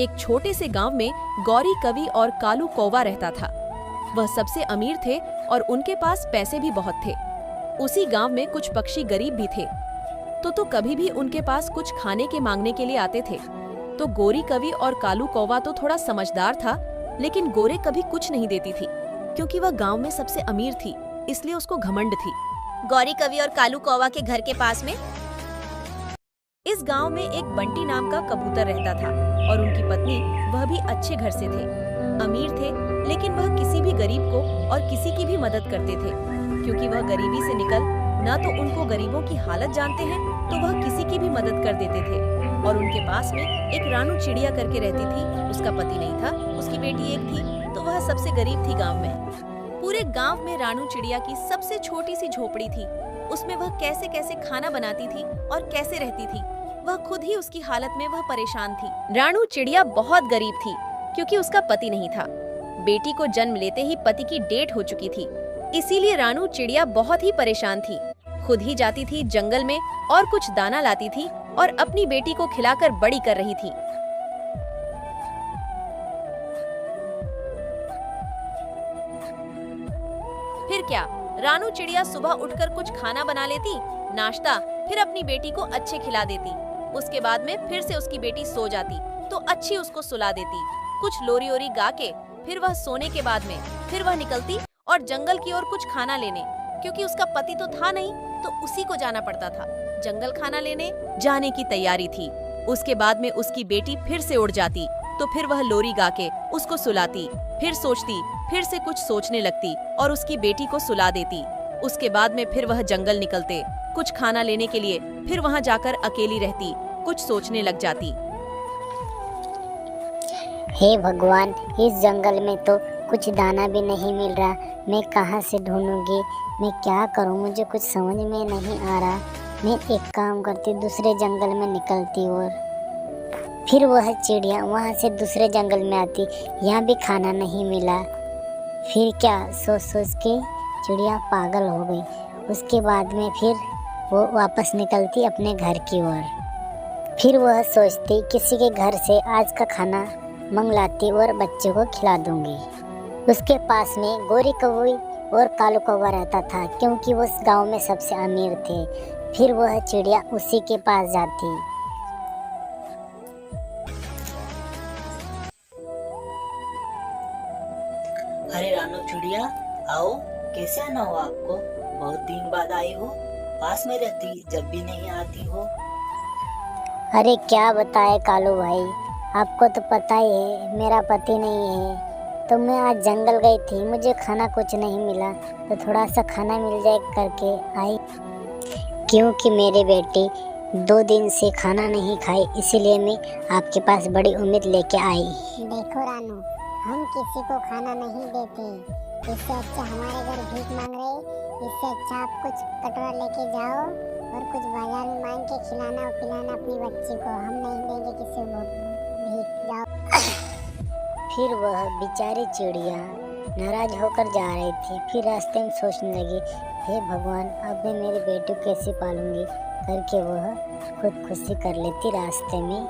एक छोटे से गांव में गौरी कवि और कालू कौवा रहता था। वह सबसे अमीर थे और उनके पास पैसे भी बहुत थे। उसी गांव में कुछ पक्षी गरीब भी थे, तो कभी भी उनके पास कुछ खाने के मांगने के लिए आते थे। तो गोरी कवि और कालू कौवा तो थोड़ा समझदार था, लेकिन गोरे कभी कुछ नहीं देती थी, क्योंकि वह गांव में सबसे अमीर थी, इसलिए उसको घमंड थी। गौरी कवि और कालू कौवा के घर के पास में इस गांव में एक बंटी नाम का कबूतर रहता था और उनकी पत्नी, वह भी अच्छे घर से थे। अमीर थे, लेकिन वह किसी भी गरीब को और किसी की भी मदद करते थे, क्योंकि वह गरीबी से निकल न तो उनको गरीबों की हालत जानते हैं, तो वह किसी की भी मदद कर देते थे। और उनके पास में एक रानू चिड़िया करके रहती थी। उसका पति नहीं था, उसकी बेटी एक थी, तो वह सबसे गरीब थी गाँव में। पूरे गाँव में रानू चिड़िया की सबसे छोटी सी झोपड़ी थी। उसमें वह कैसे कैसे खाना बनाती थी और कैसे रहती थी, वह खुद ही उसकी हालत में वह परेशान थी। रानू चिड़िया बहुत गरीब थी, क्योंकि उसका पति नहीं था। बेटी को जन्म लेते ही पति की डेथ हो चुकी थी, इसीलिए रानू चिड़िया बहुत ही परेशान थी। खुद ही जाती थी जंगल में और कुछ दाना लाती थी और अपनी बेटी को खिलाकर बड़ी कर रही थी। फिर क्या, रानू चिड़िया सुबह उठकर कुछ खाना बना लेती, नाश्ता, फिर अपनी बेटी को अच्छे खिला देती। उसके बाद में फिर से उसकी बेटी सो जाती तो अच्छी उसको सुला देती, कुछ लोरी ओरी गा के। फिर वह सोने के बाद में फिर वह निकलती और जंगल की ओर कुछ खाना लेने, क्योंकि उसका पति तो था नहीं, तो उसी को जाना पड़ता था। जंगल खाना लेने जाने की तैयारी थी। उसके बाद में उसकी बेटी फिर से उड़ जाती, तो फिर वह लोरी गा के उसको सुलाती, फिर सोचती, फिर से कुछ सोचने लगती और उसकी बेटी को सुला देती। उसके बाद में फिर वह जंगल निकलते कुछ खाना लेने के लिए, फिर वहां जाकर अकेली रहती, कुछ सोचने लग जाती। हे भगवान, इस जंगल में तो कुछ दाना भी नहीं मिल रहा, मैं कहाँ से ढूंढूंगी, मैं क्या करूँ, मुझे कुछ समझ में नहीं आ रहा। मैं एक काम करती, दूसरे जंगल में निकलती और फिर वह चिड़िया वहाँ से दूसरे जंगल में आती, यहाँ भी खाना नहीं मिला। फिर क्या, सोच सोच के चिड़िया पागल हो गई। उसके बाद में फिर वो वापस निकलती अपने घर की ओर। फिर वह सोचती किसी के घर से आज का खाना मंगलाती और बच्चे को खिला दूंगी। उसके पास में गोरी कौवी और कालू कौवा रहता था, क्योंकि वो उस गांव में सबसे अमीर थे। फिर वह चिड़िया उसी के पास जाती। अरे रानू चिड़िया, आओ, कैसे आना हुआ आपको? बहुत दिन बाद आई हो, पास में रहती जब भी नहीं आती हो। अरे क्या बताए कालू भाई, आपको तो पता ही है मेरा पति नहीं है, तो मैं आज जंगल गई थी, मुझे खाना कुछ नहीं मिला, तो थोड़ा सा खाना मिल जाए करके आई। क्योंकि मेरी बेटी 2 दिन से खाना नहीं खाई, इसीलिए मैं आपके पास बड़ी उम्मीद लेके आई। देखो रानू, हम किसी को खाना नहीं देते, इससे अच्छा हमारे घर भीख मांग रहे, इससे अच्छा आप कुछ कटोरा लेके जाओ और कुछ बाजार में मांग के खिलाना और पिलाना अपनी बच्ची को। हम नहीं देंगे किसी को भीख, जाओ। फिर वह बेचारी चिड़िया नाराज होकर जा रही थी। फिर रास्ते में सोचने लगी, हे भगवान, अब मैं मेरी बेटी को कैसे पालूंगी करके वह खुदकुशी कर लेती रास्ते में।